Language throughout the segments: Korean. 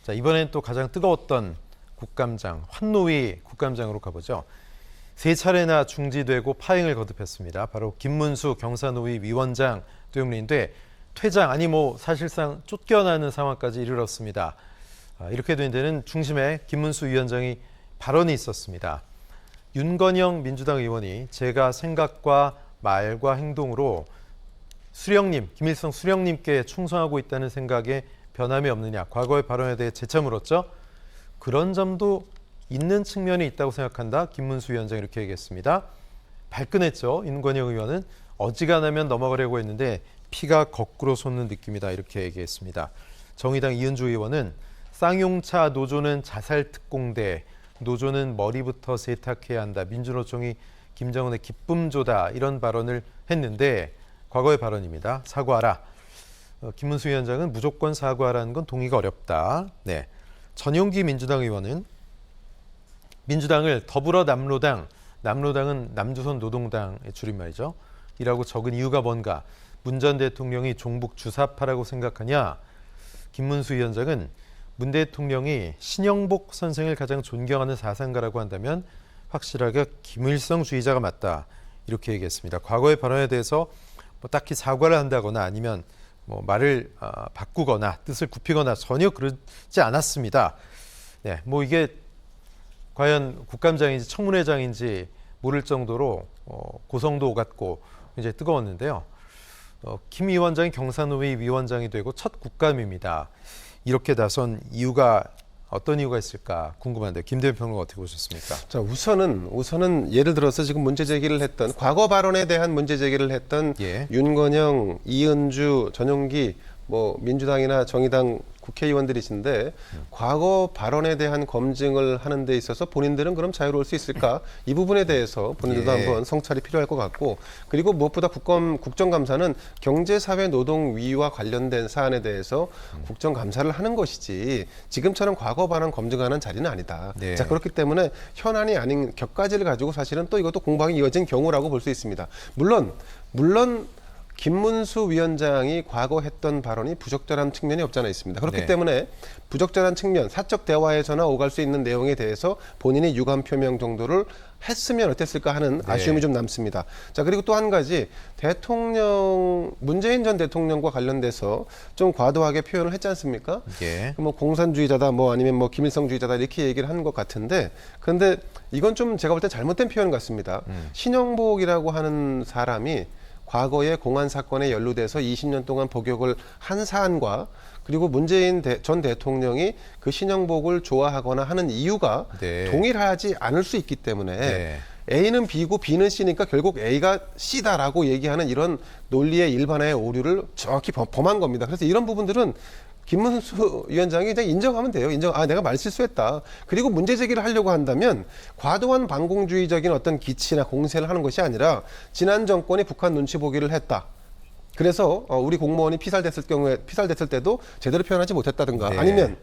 자, 이번엔 또 가장 뜨거웠던 국감장, 환노위 국감장으로 가보죠. 세 차례나 중지되고 파행을 거듭했습니다. 바로 김문수 경사노위 위원장 때문인데 퇴장 아니 사실상 쫓겨나는 상황까지 이르렀습니다. 이렇게 된 데는 중심에 김문수 위원장이 발언이 있었습니다. 윤건영 민주당 의원이 제가 생각과 말과 행동으로 수령님, 김일성 수령님께 충성하고 있다는 생각에 변함이 없느냐. 과거의 발언에 대해 재차 물었죠. 그런 점도 있는 측면이 있다고 생각한다. 김문수 위원장이 이렇게 얘기했습니다. 발끈했죠. 윤건영 의원은 어지간하면 넘어가려고 했는데 피가 거꾸로 솟는 느낌이다. 이렇게 얘기했습니다. 정의당 이은주 의원은 쌍용차 노조는 자살특공대, 노조는 머리부터 세탁해야 한다. 민주노총이 김정은의 기쁨조다. 이런 발언을 했는데 과거의 발언입니다. 사과하라. 김문수 위원장은 무조건 사과하라는 건 동의가 어렵다. 네. 전용기 민주당 의원은 민주당을 더불어 남로당, 남로당은 남조선 노동당의 줄임말이죠. 이라고 적은 이유가 뭔가? 문 전 대통령이 종북 주사파라고 생각하냐? 김문수 위원장은 문 대통령이 신영복 선생을 가장 존경하는 사상가라고 한다면 확실하게 김일성주의자가 맞다. 이렇게 얘기했습니다. 과거의 발언에 대해서 딱히 사과를 한다거나 아니면 말을 바꾸거나 뜻을 굽히거나 전혀 그러지 않았습니다. 네, 이게 과연 국감장인지 청문회장인지 모를 정도로 고성도 오갔고 굉장히 뜨거웠는데요. 김 위원장이 경사노위 위원장이 되고 첫 국감입니다. 이렇게 나선 이유가 어떤 이유가 있을까 궁금한데 김대현 평론가 어떻게 보셨습니까? 자, 우선은 예를 들어서 지금 문제 제기를 했던 과거 발언에 대한 문제 제기를 했던 윤건영, 이은주, 전용기 민주당이나 정의당 국회의원들이신데 과거 발언에 대한 검증을 하는 데 있어서 본인들은 그럼 자유로울 수 있을까? 이 부분에 대해서 본인들도 한번 성찰이 필요할 것 같고, 그리고 무엇보다 국정감사는 경제사회노동위와 관련된 사안에 대해서 국정감사를 하는 것이지 지금처럼 과거 발언 검증하는 자리는 아니다. 네. 자, 그렇기 때문에 현안이 아닌 격가지를 가지고 사실은 또 이것도 공방이 이어진 경우라고 볼 수 있습니다. 물론 김문수 위원장이 과거 했던 발언이 부적절한 측면이 없지 않아 있습니다. 그렇기 때문에 부적절한 측면, 사적 대화에서나 오갈 수 있는 내용에 대해서 본인이 유감 표명 정도를 했으면 어땠을까 하는 아쉬움이 좀 남습니다. 자, 그리고 또 한 가지, 문재인 전 대통령과 관련돼서 좀 과도하게 표현을 했지 않습니까? 공산주의자다, 아니면 김일성주의자다 이렇게 얘기를 하는 것 같은데, 그런데 이건 좀 제가 볼 때 잘못된 표현 같습니다. 신영복이라고 하는 사람이 과거의 공안 사건에 연루돼서 20년 동안 복역을 한 사안과 그리고 문재인 전 대통령이 그 신영복을 좋아하거나 하는 이유가 동일하지 않을 수 있기 때문에 A는 B고 B는 C니까 결국 A가 C다라고 얘기하는 이런 논리의 일반화의 오류를 정확히 범한 겁니다. 그래서 이런 부분들은 김문수 위원장이 그냥 인정하면 돼요. 내가 말실수했다. 그리고 문제 제기를 하려고 한다면 과도한 반공주의적인 어떤 기치나 공세를 하는 것이 아니라 지난 정권이 북한 눈치 보기를 했다. 그래서 우리 공무원이 피살됐을 때도 제대로 표현하지 못했다든가 아니면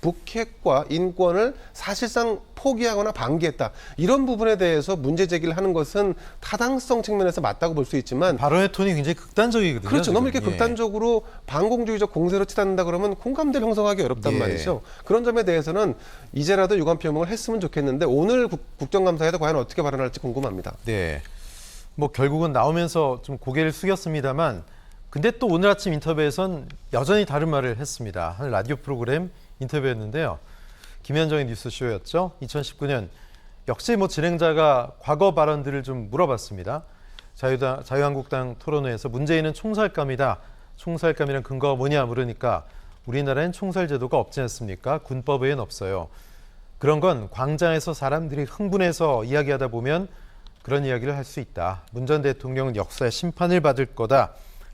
북핵과 인권을 사실상 포기하거나 방기했다. 이런 부분에 대해서 문제 제기를 하는 것은 타당성 측면에서 맞다고 볼 수 있지만 발언의 톤이 굉장히 극단적이거든요. 그렇죠. 지금. 너무 이렇게 극단적으로 반공주의적 공세로 치닫는다 그러면 공감대를 형성하기 어렵단 말이죠. 그런 점에 대해서는 이제라도 유감 표명을 했으면 좋겠는데 오늘 국정감사에서 과연 어떻게 발언할지 궁금합니다. 네. 결국은 나오면서 좀 고개를 숙였습니다만 근데 또 오늘 아침 인터뷰에선 여전히 다른 말을 했습니다. 한 라디오 프로그램 인터뷰였는데요. 김현정의 뉴스쇼였죠. 2019년 역시 진행자가 과거 발언들을 좀 물어봤습니다. 자유한국당 토론회에서 문재인은 총살감이다. 총살감이란 근거가 뭐냐 물으니까 우리나라엔 총살제도가 없지 않습니까? 군법 외엔 없어요. 그런 건 광장에서 사람들이 흥분해서 이야기하다 보면 그런 이야기를 할 수 있다. 문 전 대통령은 역사의 심판을 받을 거다.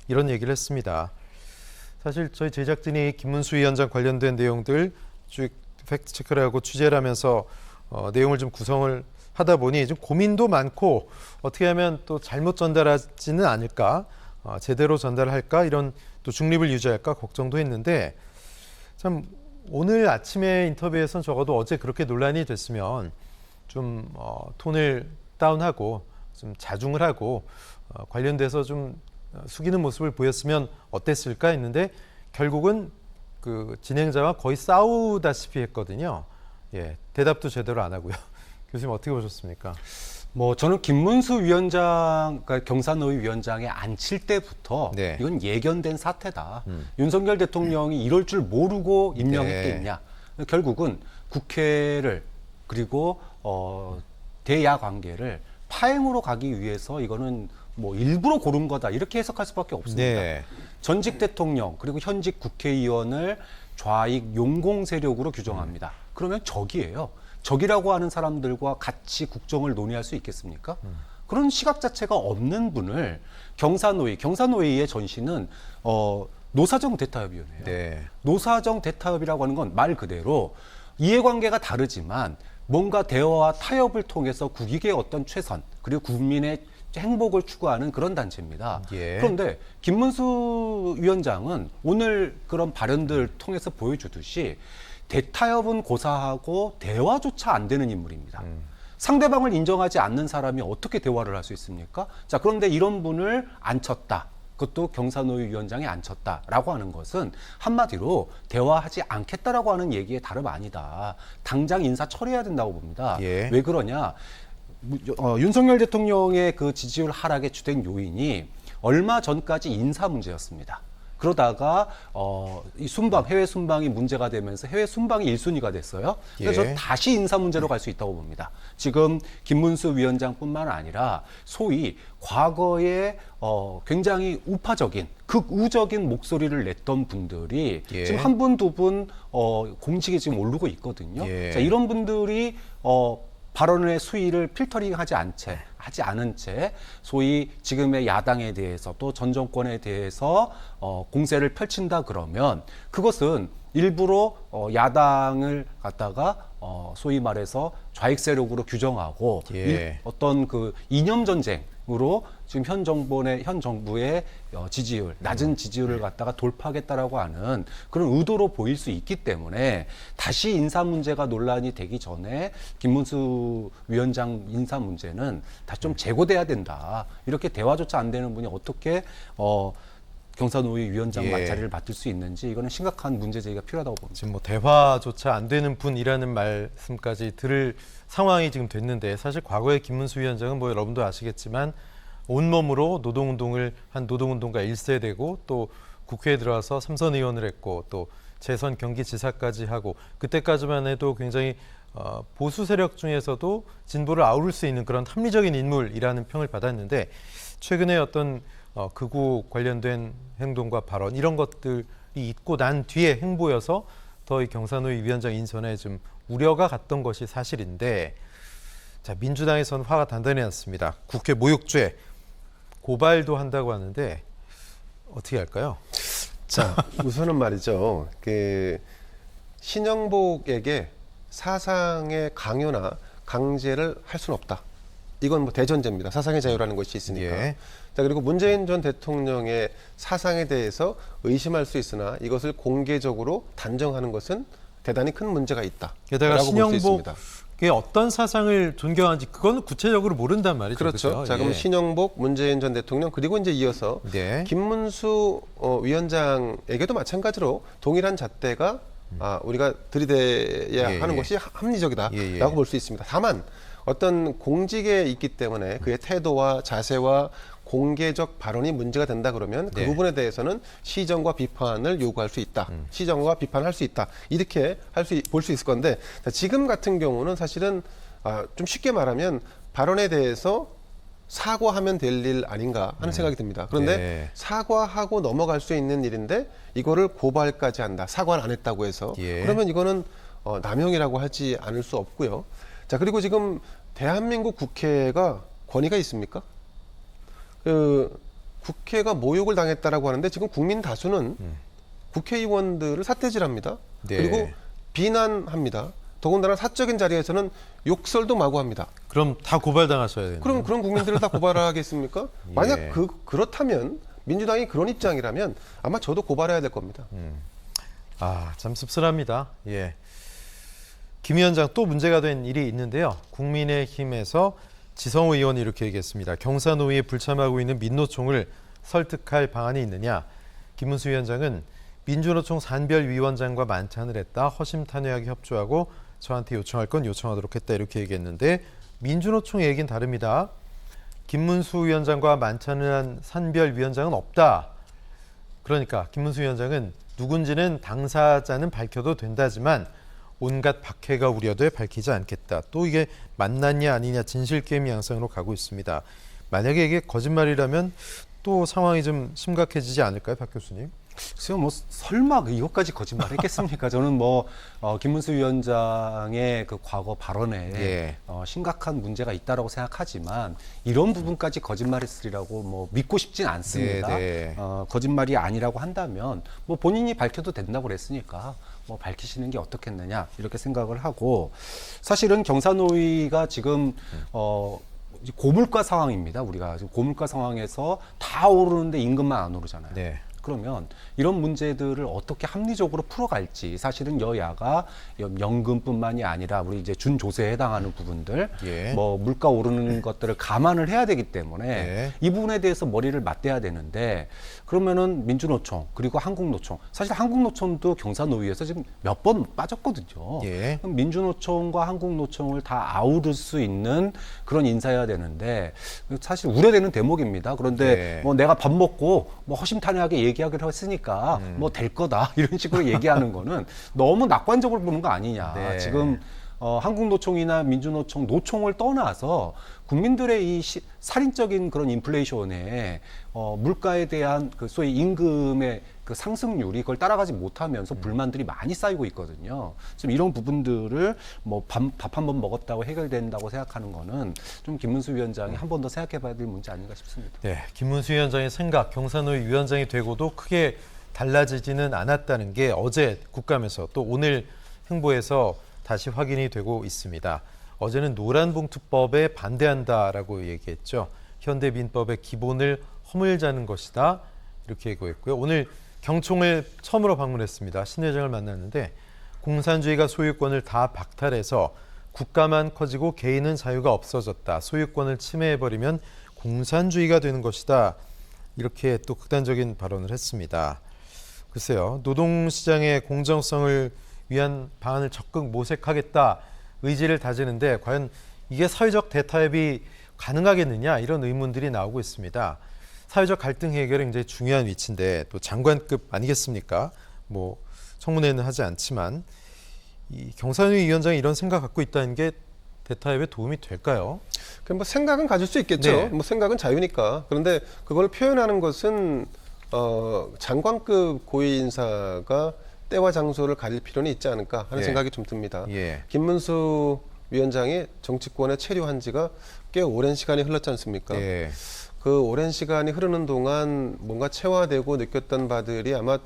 이런 얘기를 했습니다. 사실 저희 제작진이 김문수 위원장 관련된 내용들 쭉 팩트체크를 하고 취재를 하면서 내용을 좀 구성을 하다 보니 좀 고민도 많고 어떻게 하면 또 잘못 전달하지는 않을까, 제대로 전달할까 이런 또 중립을 유지할까 걱정도 했는데 참 오늘 아침에 인터뷰에서는 적어도 어제 그렇게 논란이 됐으면 좀 톤을 다운하고 좀 자중을 하고 관련돼서 좀 숙이는 모습을 보였으면 어땠을까 했는데 결국은 그 진행자와 거의 싸우다시피 했거든요. 예, 대답도 제대로 안 하고요. 교수님 어떻게 보셨습니까? 뭐 저는 김문수 위원장, 그러니까 경산노위 위원장에 앉힐 때부터 네. 이건 예견된 사태다. 윤석열 대통령이 이럴 줄 모르고 임명했겠냐. 결국은 국회를 그리고 대야 관계를 파행으로 가기 위해서 이거는 뭐 일부러 고른 거다 이렇게 해석할 수밖에 없습니다. 네. 전직 대통령 그리고 현직 국회의원을 좌익 용공 세력으로 규정합니다. 그러면 적이에요. 적이라고 하는 사람들과 같이 국정을 논의할 수 있겠습니까? 그런 시각 자체가 없는 분을 경사노위의 전신은 노사정 대타협위원회예요. 네. 노사정 대타협이라고 하는 건 말 그대로 이해관계가 다르지만 뭔가 대화와 타협을 통해서 국익의 어떤 최선 그리고 국민의 행복을 추구하는 그런 단체입니다. 예. 그런데 김문수 위원장은 오늘 그런 발언들 통해서 보여주듯이 대타협은 고사하고 대화조차 안 되는 인물입니다. 상대방을 인정하지 않는 사람이 어떻게 대화를 할 수 있습니까? 자, 그런데 이런 분을 앉혔다. 그것도 경사노위 위원장에 앉혔다라고 하는 것은 한마디로 대화하지 않겠다라고 하는 얘기의 다름 아니다. 당장 인사 처리해야 된다고 봅니다. 예. 왜 그러냐? 윤석열 대통령의 그 지지율 하락의 주된 요인이 얼마 전까지 인사 문제였습니다. 그러다가 이 해외 순방이 문제가 되면서 해외 순방이 1순위가 됐어요. 그래서 예. 다시 인사 문제로 갈 수 있다고 봅니다. 지금 김문수 위원장뿐만 아니라 소위 과거에 굉장히 우파적인 극우적인 목소리를 냈던 분들이 예. 지금 한 분, 두 분 공직에 지금 오르고 있거든요. 예. 자, 이런 분들이 발언의 수위를 필터링하지 않은 채 소위 지금의 야당에 대해서 또 전 정권에 대해서 공세를 펼친다 그러면 그것은 일부러 야당을 갖다가 소위 말해서 좌익 세력으로 규정하고 예. 어떤 그 이념 전쟁으로 지금 현 정부의 지지율, 낮은 지지율을 갖다가 돌파하겠다라고 하는 그런 의도로 보일 수 있기 때문에 다시 인사 문제가 논란이 되기 전에 김문수 위원장 인사 문제는 다 좀 제고돼야 된다. 이렇게 대화조차 안 되는 분이 어떻게 경사노위 위원장 예. 자리를 맡을 수 있는지 이거는 심각한 문제 제기가 필요하다고 봅니다. 지금 뭐 대화조차 안 되는 분이라는 말씀까지 들을 상황이 지금 됐는데 사실 과거에 김문수 위원장은 뭐 여러분도 아시겠지만 온몸으로 노동운동을 한 노동운동가 1세되고 또 국회에 들어와서 3선 의원을 했고 또 재선 경기지사까지 하고 그때까지만 해도 굉장히 보수 세력 중에서도 진보를 아우를 수 있는 그런 합리적인 인물이라는 평을 받았는데 최근에 어떤 극우 관련된 행동과 발언 이런 것들이 있고 난 뒤에 행보여서 더 이 경사노위 위원장 인선에 좀 우려가 갔던 것이 사실인데 자 민주당에서는 화가 단단히 났습니다. 국회 모욕죄 고발도 한다고 하는데 어떻게 할까요? 자, 우선은 말이죠. 신영복에게 사상의 강요나 강제를 할 수는 없다. 이건 뭐 대전제입니다. 사상의 자유라는 것이 있으니까. 예. 자, 그리고 문재인 전 대통령의 사상에 대해서 의심할 수 있으나 이것을 공개적으로 단정하는 것은 대단히 큰 문제가 있다. 게다가 라고 볼수 있습니다. 신영복의 어떤 사상을 존경하는지 그건 구체적으로 모른단 말이죠. 그렇죠. 자, 그럼 예. 신영복, 문재인 전 대통령 그리고 이제 이어서 네. 김문수 위원장에게도 마찬가지로 동일한 잣대가 우리가 들이대야 예, 하는 예. 것이 합리적이다라고 예, 예. 볼 수 있습니다. 다만 어떤 공직에 있기 때문에 그의 태도와 자세와 공개적 발언이 문제가 된다 그러면 그 네. 부분에 대해서는 시정과 비판을 요구할 수 있다. 시정과 비판할 수 있다. 이렇게 볼 수 있을 건데 자, 지금 같은 경우는 사실은 좀 쉽게 말하면 발언에 대해서 사과하면 될 일 아닌가 하는 생각이 듭니다. 그런데 네. 사과하고 넘어갈 수 있는 일인데 이거를 고발까지 한다. 사과를 안 했다고 해서 예. 그러면 이거는 남용이라고 하지 않을 수 없고요. 자, 그리고 지금 대한민국 국회가 권위가 있습니까? 국회가 모욕을 당했다라고 하는데 지금 국민 다수는 국회의원들을 삿대질합니다. 네. 그리고 비난합니다. 더군다나 사적인 자리에서는 욕설도 마구 합니다. 그럼 다 고발당하셔야 되는 그럼 그런 국민들을 다 고발하겠습니까? 만약 예. 그렇다면 민주당이 그런 입장이라면 아마 저도 고발해야 될 겁니다. 참 씁쓸합니다. 예. 김 위원장 또 문제가 된 일이 있는데요. 국민의힘에서 지성호 의원이 이렇게 얘기했습니다. 경사노위에 불참하고 있는 민노총을 설득할 방안이 있느냐. 김문수 위원장은 민주노총 산별위원장과 만찬을 했다. 허심탄회하게 협조하고 저한테 요청할 건 요청하도록 했다. 이렇게 얘기했는데 민주노총 얘기는 다릅니다. 김문수 위원장과 만찬을 한 산별위원장은 없다. 그러니까 김문수 위원장은 누군지는 당사자는 밝혀도 된다지만 온갖 박해가 우려돼 밝히지 않겠다. 또 이게 만났냐 아니냐 진실게임 양상으로 가고 있습니다. 만약에 이게 거짓말이라면 또 상황이 좀 심각해지지 않을까요, 박 교수님? 글쎄요, 뭐 설마 이것까지 거짓말했겠습니까? 저는 뭐 김문수 위원장의 그 과거 발언에 예. 심각한 문제가 있다라고 생각하지만 이런 부분까지 거짓말했으리라고 뭐 믿고 싶진 않습니다. 네. 거짓말이 아니라고 한다면 뭐 본인이 밝혀도 된다고 그랬으니까 뭐 밝히시는 게 어떻겠느냐 이렇게 생각을 하고 사실은 경사노위가 지금 이제 고물가 상황입니다. 우리가 지금 고물가 상황에서 다 오르는데 임금만 안 오르잖아요. 네. 그러면 이런 문제들을 어떻게 합리적으로 풀어갈지 사실은 여야가 연금뿐만이 아니라 우리 이제 준조세에 해당하는 부분들 예. 뭐 물가 오르는 것들을 감안을 해야 되기 때문에 네. 이 부분에 대해서 머리를 맞대야 되는데 그러면은 민주노총 그리고 한국노총 사실 한국노총도 경사노위에서 지금 몇 번 빠졌거든요. 예. 그럼 민주노총과 한국노총을 다 아우를 수 있는 그런 인사여야 되는데 사실 우려되는 대목입니다. 그런데 네. 뭐 내가 밥 먹고 뭐 허심탄회하게 얘기하기로 했으니까 뭐 될 거다 이런 식으로 얘기하는 거는 너무 낙관적으로 보는 거 아니냐. 네. 지금 한국노총이나 민주노총, 노총을 떠나서 국민들의 이 살인적인 그런 인플레이션에 물가에 대한 그 소위 임금의 그 상승률이 그걸 따라가지 못하면서 불만들이 많이 쌓이고 있거든요. 지금 이런 부분들을 뭐 밥 한 번 먹었다고 해결된다고 생각하는 거는 좀 김문수 위원장이 한 번 더 생각해봐야 될 문제 아닌가 싶습니다. 네, 김문수 위원장의 생각, 경사노위 위원장이 되고도 크게 달라지지는 않았다는 게 어제 국감에서 또 오늘 행보에서 다시 확인이 되고 있습니다. 어제는 노란봉투법에 반대한다라고 얘기했죠. 현대민법의 기본을 허물자는 것이다 이렇게 얘기했고요. 오늘 경총을 처음으로 방문했습니다. 신 회장을 만났는데 공산주의가 소유권을 다 박탈해서 국가만 커지고 개인은 자유가 없어졌다. 소유권을 침해해버리면 공산주의가 되는 것이다. 이렇게 또 극단적인 발언을 했습니다. 글쎄요. 노동시장의 공정성을 위한 방안을 적극 모색하겠다 의지를 다지는데 과연 이게 사회적 대타협이 가능하겠느냐 이런 의문들이 나오고 있습니다. 사회적 갈등 해결이 굉장히 중요한 위치인데 또 장관급 아니겠습니까? 뭐 청문회는 하지 않지만 이 경사노위 위원장이 이런 생각 갖고 있다는 게 대타협에 도움이 될까요? 그럼 뭐 생각은 가질 수 있겠죠. 네. 뭐 생각은 자유니까. 그런데 그걸 표현하는 것은 장관급 고위 인사가 때와 장소를 가릴 필요는 있지 않을까 하는 예. 생각이 좀 듭니다. 예. 김문수 위원장이 정치권에 체류한 지가 꽤 오랜 시간이 흘렀지 않습니까? 예. 그 오랜 시간이 흐르는 동안 뭔가 체화되고 느꼈던 바들이 아마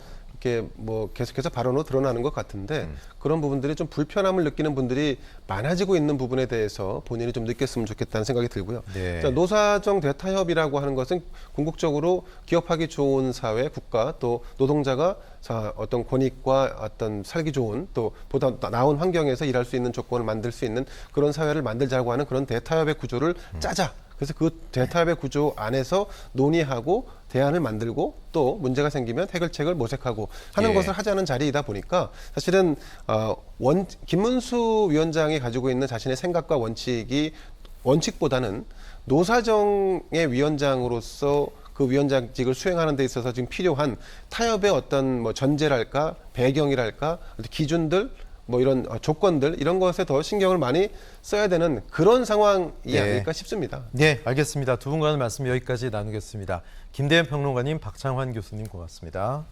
이렇게 뭐 계속해서 발언으로 드러나는 것 같은데 그런 부분들이 좀 불편함을 느끼는 분들이 많아지고 있는 부분에 대해서 본인이 좀 느꼈으면 좋겠다는 생각이 들고요. 네. 자, 노사정 대타협이라고 하는 것은 궁극적으로 기업하기 좋은 사회, 국가 또 노동자가 어떤 권익과 어떤 살기 좋은 또 보다 나은 환경에서 일할 수 있는 조건을 만들 수 있는 그런 사회를 만들자고 하는 그런 대타협의 구조를 짜자. 그래서 그 대타협의 구조 안에서 논의하고 대안을 만들고 또 문제가 생기면 해결책을 모색하고 하는 예. 것을 하자는 자리이다 보니까 사실은 김문수 위원장이 가지고 있는 자신의 생각과 원칙보다는 노사정의 위원장으로서 그 위원장직을 수행하는 데 있어서 지금 필요한 타협의 어떤 뭐 전제랄까 배경이랄까 기준들 뭐 이런 조건들 이런 것에 더 신경을 많이 써야 되는 그런 상황이 네. 아닐까 싶습니다. 네, 알겠습니다. 두 분과는 말씀 여기까지 나누겠습니다. 김대현 평론가님, 박창환 교수님 고맙습니다.